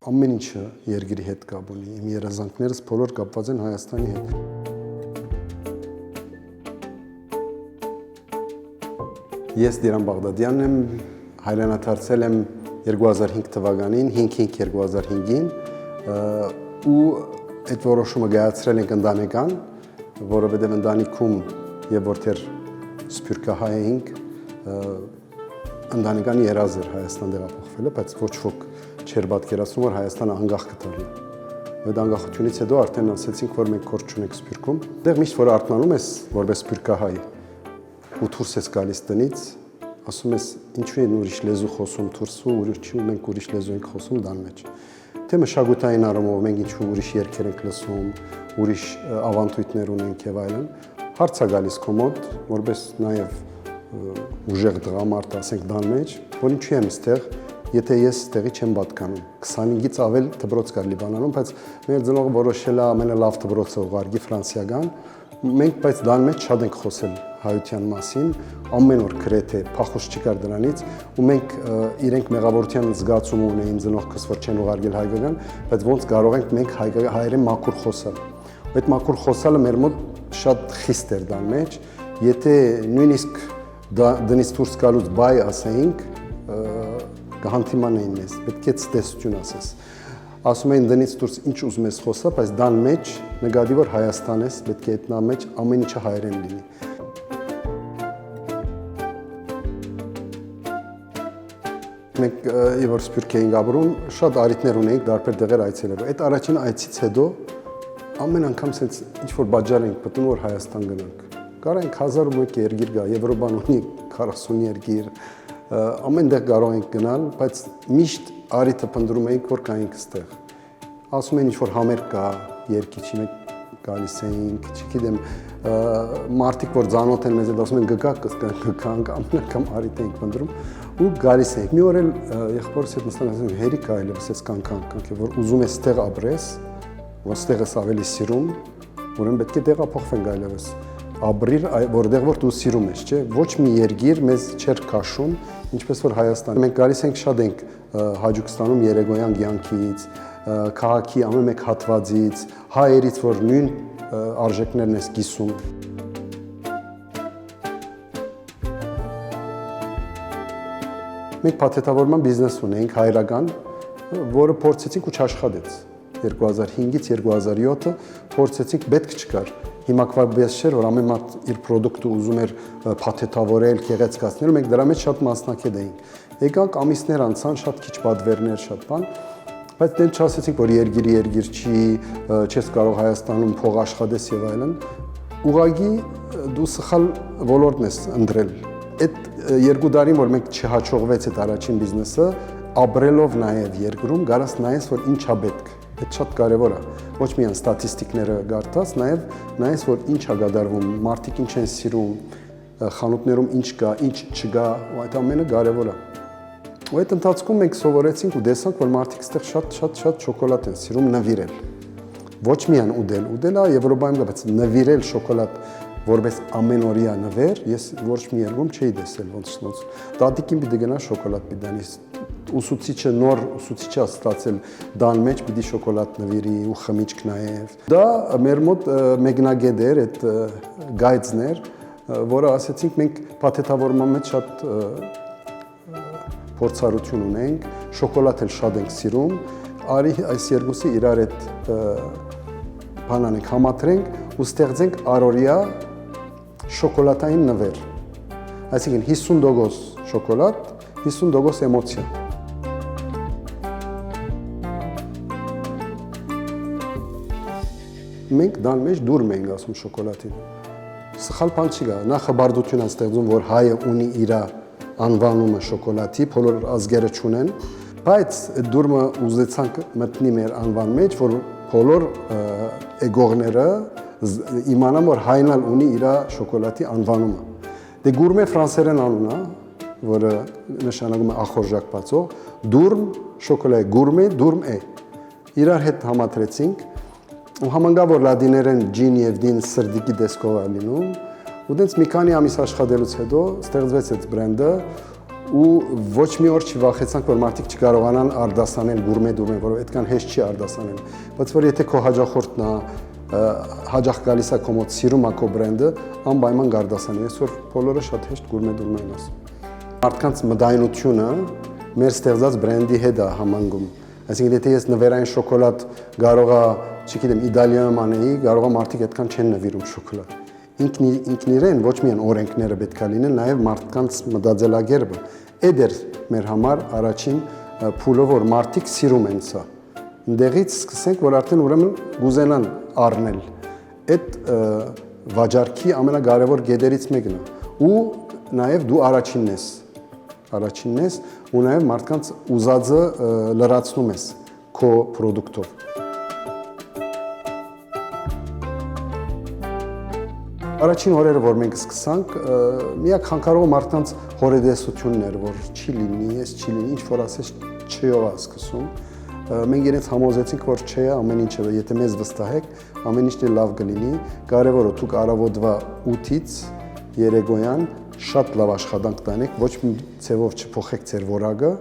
ամեն ինչը երկրի հետ կապ ունի։ Իմ երազանքներս բոլոր կապված են Հայաստանի հետ։ Ես Դիրան Բաղդադյանն եմ, հայրենադարձել եմ 2005 թվականին, 5/5/2005-ին ու այդ որոշումը կայացրել ենք ընտանեկան, որովհետև ընտանիքում եւ որտեղ սփյուռքահայ էինք, ընտանեկան երազ էր Հայաստան տեղափոխվելը, բայց ոչ ոք չէր պատկերացնում, որ Հայաստանը անկախ կդառնա։ Այդ անկախությունից հետո արդեն ասացինք, որ մենք գործ չունենք Սփյուռքում։ Դեռ միշտ որ արթնանում ես որպես սփյուռքահայ ու դուրս ես գալիս տնից, ասում ես ինչու են ուրիշ լեզու խոսում դուրսու, ուրիշ մենք ուրիշ լեզու ենք խոսում դան մեջ։ Թե մշակութային առումով մենք ինչու ուրիշ երգեր ենք լսում, ուրիշ ավանդույթներ ունենք եւ այլն, հարց է գալիս քո մոտ, որպես նաեւ ուժեղ դրամարդ, ասենք դան մեջ, որ ինչու եմ ստեղ, եթե ես ստեղի չեմ պատկանում։ 25-ից ավել դպրոց կար Լիբանանում, բայց մեր ծնողը որոշել է ամենալավ դպրոցը ուղարկի ֆրանսիական։ Մենք բայց դան մեջ շատ ենք խոսել հայության մասին, ամեն օր գրեթե փախուս չկար դրանից, ու մենք իրենք մեղավորության զգացում ունեին ծնողքս, որ չեն ուղարկել հայկական, բայց ոնց կարող ենք մենք հայերեն մաքուր խոսալ։ Այդ մաքուր խոսալը մեր մոտ շատ խիստ էր դան մեջ, եթե նույնիսկ դնից դուրս գալուց բայ ասեինք, կհանդիմանեին մեզ, պետք է ցտեսություն ասես։ Ասում էին դնից դուրս ինչ ուզում ես խոսա, բայց դան մեջ նկատի որ Հայաստան ես, պետք է այդ մեջ ամեն ինչը հայերեն լինի։ Մենք որ Սփյուռք էինք ապրում, շատ արիտներ ունեինք դարբեր տեղեր այցելելու։ Այդ առաջին այցից հետո ամեն անգամ sense ինչ որ բաժար ենք պատում որ Հայաստան գնանք։ Կարող ենք 1001 երկիր գա, Եվրոպան ունի 40 երկիր, ամեն տեղ կարող ենք գնալ, բայց միշտ արիթը փնտրում էինք որ կայինք ստեղ։ Ասում են ինչ որ համեր կա, երկիչի մենք գալիս էինք, չգիտեմ, մարդիկ որ ծանոթ են մեզ հետ ասում են գգանք, ամեն անգամ արիթ էինք փնտրում ու գալիս էինք։ Մի օր էլ եղբորս հետ նստած ասում են հերիք այլևս էս կանք, որ ուզում ես ստեղ ապրես, որ ստեղ ես ավելի սիրում, ուրեմն պետք է տեղափոխվենք այլևս։ Ապրիր որտեղ որ դու սիրում ես, չէ՞։ Ոչ մի երկիր մեզ չէր քաշում, ինչպես որ Հայաստանը։ Մենք գալիս ենք շատ ենք Հաջուկստանում երեգոյան կյանքից, քաղաքի ամեն մեկ հատվածից, հայերից որ նույն արժեքներն ես կիսում։ Մենք փաթեթավորման բիզնես ունեինք հայրական, որը փորձեցինք ու չաշխատեց։ 2005-ից 2007-ը փորձեցինք, պետք չկար։ Հիմա կվաբես չէր, որ ամեն մարդ իր պրոդուկտը ուզում էր փաթեթավորել, գեղեցկացնել, մենք դրա մեջ շատ մասնակետ էինք։ Եկանք ամիսներ անցան, շատ քիչ պատվերներ, շատ բան, բայց դեն չասեցինք, որ երկիր չի, չես կարող Հայաստանում փող աշխատես եւ այլն։ Ուղղակի դու սխալ ոլորտն ես ընտրել։ Այդ 2 տարին, որ մենք չհաջողվեց այդ առաջին բիզնեսը, ապրելով նաեւ երկրում, գարաս նայես, որ ինչա պետք։ Այդ շատ կարևոր է։ Ոչ միայն ստատիստիկները գարտած, նաև նայես, որ ինչ է կատարվում, մարդիկ ինչ են սիրում, խանութներում ինչ կա, ինչ չկա, այդ ամենը կարևոր է։ Ու այդ ընթացքում մենք սովորեցինք ու տեսանք, որ մարդիկ այստեղ շատ շոկոլադ են սիրում նվիրել։ Ոչ միայն ուդելը Եվրոպայում կա, բայց նվիրել շոկոլադ որպես ամենօրյա նվեր, ես ոչ մի երկում չէի տեսել ոնց։ Տատիկին պիտի գնա շոկոլադ պիտանի, ուսուցիչը նոր ուսուցիչը ստացել դան մեջ պիտի շոկոլադ նվիրի ու խմիչք նաև։ Դա մեր մոտ մեկնագետ էր, այդ գայդներ, որը ասեցինք մենք փաթեթավորման մեջ շատ փորձառություն ունենք, շոկոլադ էլ շատ ենք սիրում, արի այս երկուսը իրար հետ բանանենք, համադրենք ու ստեղծենք առօրյա շոկոլադային նվեր։ Այսինքն 50% շոկոլադ, 50% էմոցիա։ Մենք դան մեջ դուրմ ենք ասում շոկոլադին։ Սխալ բան չի գա, նախ հբարդություն է ստեղծում, որ հայը ունի իր անվանումը շոկոլադի, բոլոր ազգերը չունեն, բայց այդ դուրմը ուզեցանք մտնի մեր անվան մեջ, որ բոլոր էգողները իմանան, որ հայն ունի իր շոկոլադի անվանումը։ Դե գուրմե ֆրանսերեն անուն է, որը նշանակում է ախորժակ բացող, դուրմ շոկոլադ, գուրմե դուրմ է։ Իրար հետ համադրեցինք ու համանգա որ լատիներեն ջին եւ դին սրդիկի դեսկով է լինում, ու դենց մի քանի ամիս աշխատելուց հետո ստեղծվեց այդ բրենդը ու ոչ մի օր չի վախեցանք, որ մարդիկ չկարողանան արդասանել գուրմե դուրմե, որովհետեւ այդքան հեշտ չի արդասանել։ Բայց որ եթե քո հաջախորդն է հաջող գալիս է քո մոտ սիրում է քո բրենդը, անպայման կարդասանի։ Այսօր բոլորը շատ հեշտ գուրմե դուրմե են ասում։ Մարդկանց մտայնությունը մեր ստեղծած բրենդի հետ է համանգում։ Այսինքն եթե ես նվերային շոկոլադ կարող է, չգիտեմ, Իտալիայում անեի, կարող է մարդիկ այդքան չեն նվիրում շոկոլադ։ Ինքն իրեն ոչ միայն օրենքները պետք է լինեն, նաև մարդկանց մտածելակերպը։ Այդ էր մեր համար առաջին փուլը, որ մարդիկ սիրում են սա։ Այնտեղից սկսենք, որ արդեն ուրեմն գուզենան առնել։ Այդ վաճառքի ամենակարևոր կետերից մեկն է։ Ու նաև դու առաջինն ես, ու նաև մարդկանց ուզածը լրացնում ես քո պրոդուկտով։ Առաջին օրերը, որ մենք սկսանք, միակ խանգարողը մարդկանց հորեդեսությունն էր, որ չի լինի, չի լինի, ինչ որ ասես չյով է սկսում։ Մենք իրենց համոզեցինք, որ չէ, ամեն ինչը, եթե մեզ վստահեք, ամեն ինչն լավ կլինի, կարևորը դուք առավոտվա 8-ից երեկոյան շատ լավ աշխատանք տանեք, ոչ մի ձևով չփոխեք ձեր որակը,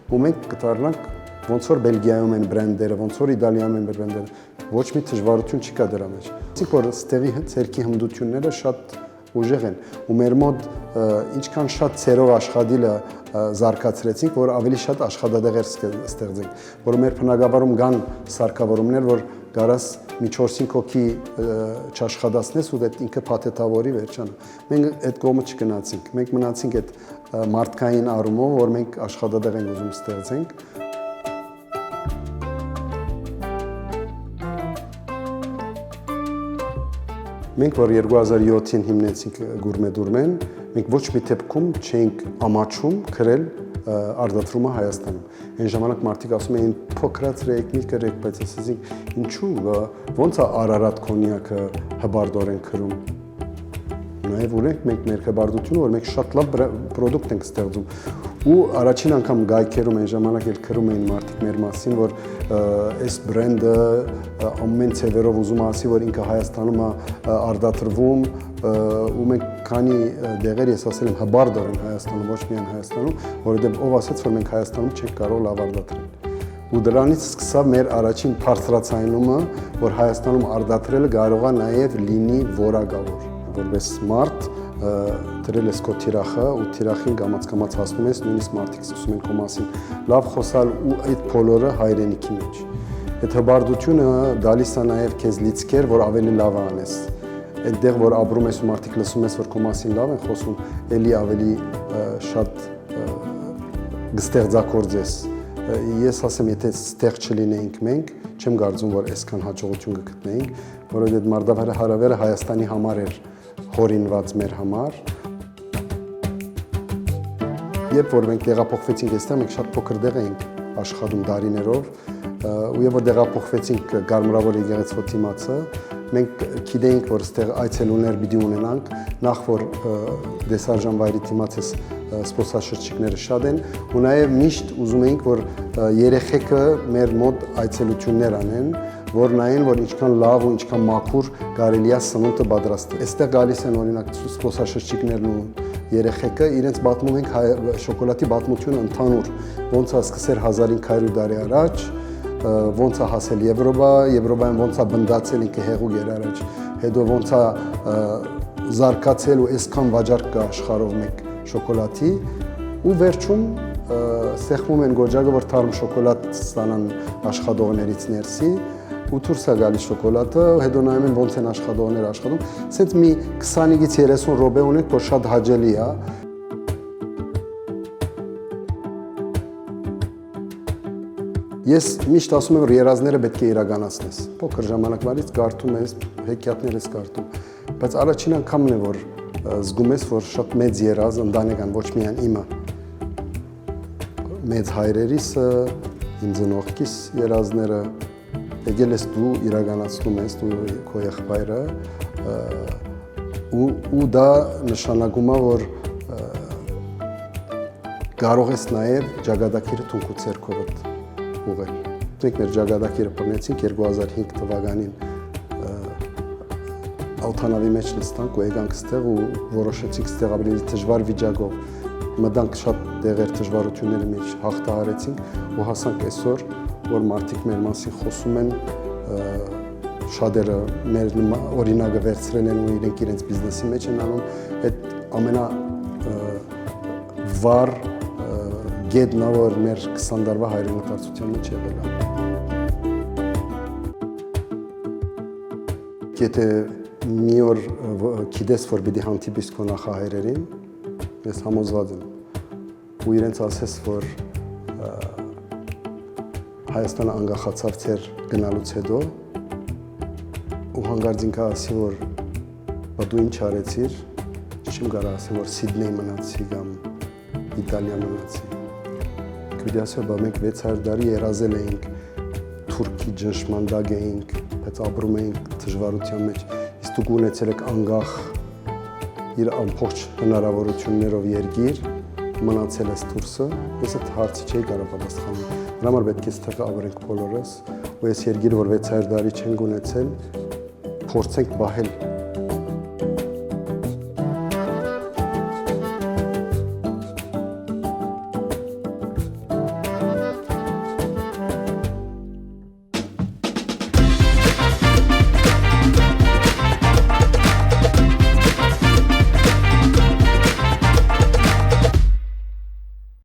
ու մենք կդառնանք ոնց որ Բելգիայում են բրենդերը, ոնց որ Իտալիայում են բրենդերը, ոչ մի դժվարություն չկա դրա մեջ։ Ասենք որ ստեղի ցերքի հմտությունները շատ ուժեղ են, ու մեր մոտ ինչքան շատ ցերով աշխատելը զարգացրեցինք, որ ավելի շատ աշխատատեղեր ստեղծենք, որ մեր բնակավարում կան սարքավորումներ, որ գարաս մի 4-5 հոգի չաշխատացնես ու դա ինքը փաթեթավորի վերջանա։ Մենք այդ կողմը չգնացինք, մենք մնացինք այդ մարդկային առումով, որ մենք աշխատատեղ ենք ուզում ստեղծենք։ Մենք որ 2007-ին հիմնեցինք Գուրմե Դուրմեն, մենք ոչ մի դեպքում չէինք ամաչում գրել արտադրումը Հայաստանում։ Այն ժամանակ մարդիկ ասում էին փոքրացրեք, մի կրեք, բայց ասեցինք ինչու, ոնց է Արարատ կոնյակը հբարդորեն գրում։ Նաև ունենք մենք մեր հբարդությունը, որ մենք շատ լավ պրոդուկտ ենք ստեղծում։ Ու առաջին անգամ գայքերում այն ժամանակ էլ գրում էին մարդիկ մեր մասին, որ այս բրենդը ամեն ցևերով ուզում ասի, որ ինքը Հայաստանում է արտադրվում, ու մենք քանի դեղեր ես ասել եմ հբարդորեն Հայաստանում, ոչ միայն Հայաստանում, որովհետև ով ասաց, որ մենք Հայաստանում չենք կարող լավ արտադրել։ Ու դրանից սկսավ մեր առաջին բարձրացայնումը, որ Հայաստանում արտադրելը կարող է նաև լինի որակավոր, որպես մարդ դրել ես քո թիրախը ու թիրախին կամաց հասնում ես, նույնիսկ մարդիկ սկսում են քո մասին լավ խոսալ ու այդ բոլորը հայրենիքի մեջ։ Այդ հբարդությունը դալիս է նաև քեզ լիցքեր, որ ավելի լավ անես։ Այդտեղ որ ապրում ես ու մարդիկ լսում ես, որ քո մասին լավ են խոսում, ելի ավելի շատ կստեղծագործես։ Ես ասեմ, եթե ստեղ չլինեինք մենք, չեմ կարծում, որ այսքան հաջողություն կգտնեինք, որովհետև մարտավարը Հայաստանի համար էր հորինված մեր համար։ Երբ որ մենք տեղափոխվեցինք այստեղ, մենք շատ փոքր տեղ էինք աշխատում դարիներով, ու երբ որ տեղափոխվեցինք Գարմրավոր եկեղեցու դիմացը, մենք գիտեինք, որ այստեղ այցելուներ պիտի ունենանք, նախ որ դեսարժան վայրի դիմացս սպոսաշրջիկները շատ են, ու նաև միշտ ուզում էինք, որ երեխեքը մեր մոտ այցելություններ անեն, որ նայեն, որ ինչքան լավ ու ինչքան մաքուր կարելի է սնունդը պատրաստել։ Այստեղ գալիս են օրինակ սպոսաշրջիկներն ու երեխեքը, իրենց պատմում ենք շոկոլադի պատմությունը ընդհանուր, ոնց է սկսել 1500 տարի առաջ, ոնց է հասել Եվրոպայում ոնց է բնդացել ինքը հեղուկ էր առաջ, հետո ոնց է զարգացել ու այսքան վաճառք կա աշխարհով մեկ շոկոլադի, ու վերջում սեղմում են գոճակը, որ թարմ շոկոլադ ստանան աշխատողներից ներսի, ու դուրս է գալիս շոկոլադը, հետո նայում են ոնց են աշխատողները աշխատում, ասենց մի 25-ից 30 րոպե ունենք, որ շատ հաճելի է։ Ես միշտ ասում եմ, որ երազները պետք է իրականացնես։ Փոքր ժամանակվանից կարդում ես, հեքիաթներ ես կարդում, բայց առաջին անգամն է, որ զգում ես, որ շատ մեծ երազ ընտանեկան, ոչ միայն իմը, մեծ հայրերիսը, իմ ծնողքիս երազները, եկել ես դու իրականացնում ես, դու քո եղբայրը, ու դա նշանակում է, որ կարող ես նաև ճակատագիրը թունքու ցերքովդ ուղղել։ Մենք մեր ճակատագիրը բռնեցինք 2005 թվականին օդանավի մեջ նստանք ու եկանք ստեղ ու որոշեցինք ստեղ ավելի դժվար վիճակով մտանք շատ դեղեր դժվարությունների մեջ հաղթահարեցինք ու հասանք այսօր, որ մարդիկ մեր մասին խոսում են, շատերը մեր օրինակը վերցրել են ու իրենց բիզնեսի մեջ են անում, այդ ամենա վառ գետն է, որ մեր 20 տարվա հայրենադարձության մեջ եղել է։ Եթե մի օր գիտես, որ պիտի հանդիպես քո նախահայրերին, ես համոզված եմ, ու իրենց ասես, որ Հայաստանը անկախացավ ձեր գնալուց հետո, ու հանկարծ ինքը ասի, որ բա դու ինչ արեցիր, չեմ կարող ասել, որ Սիդնեյ մնացի կամ Իտալիա մնացի։ Կուտի ասել, բա մենք 600 տարի երազել էինք, Թուրքի ճնշման տակ էինք, բայց ապրում էինք դժվարության մեջ, իսկ դուք ունեցել եք անկախ իր ամբողջ հնարավորություններով երկիր, մնացել ես դուրսը, ես այդ հարցի չէի կարող պատասխանել։ Դրա համար պետք է ստեղ ապրենք բոլորս, ու այս երկիրը, որ 600 տարի չենք ունեցել, փորձենք պահել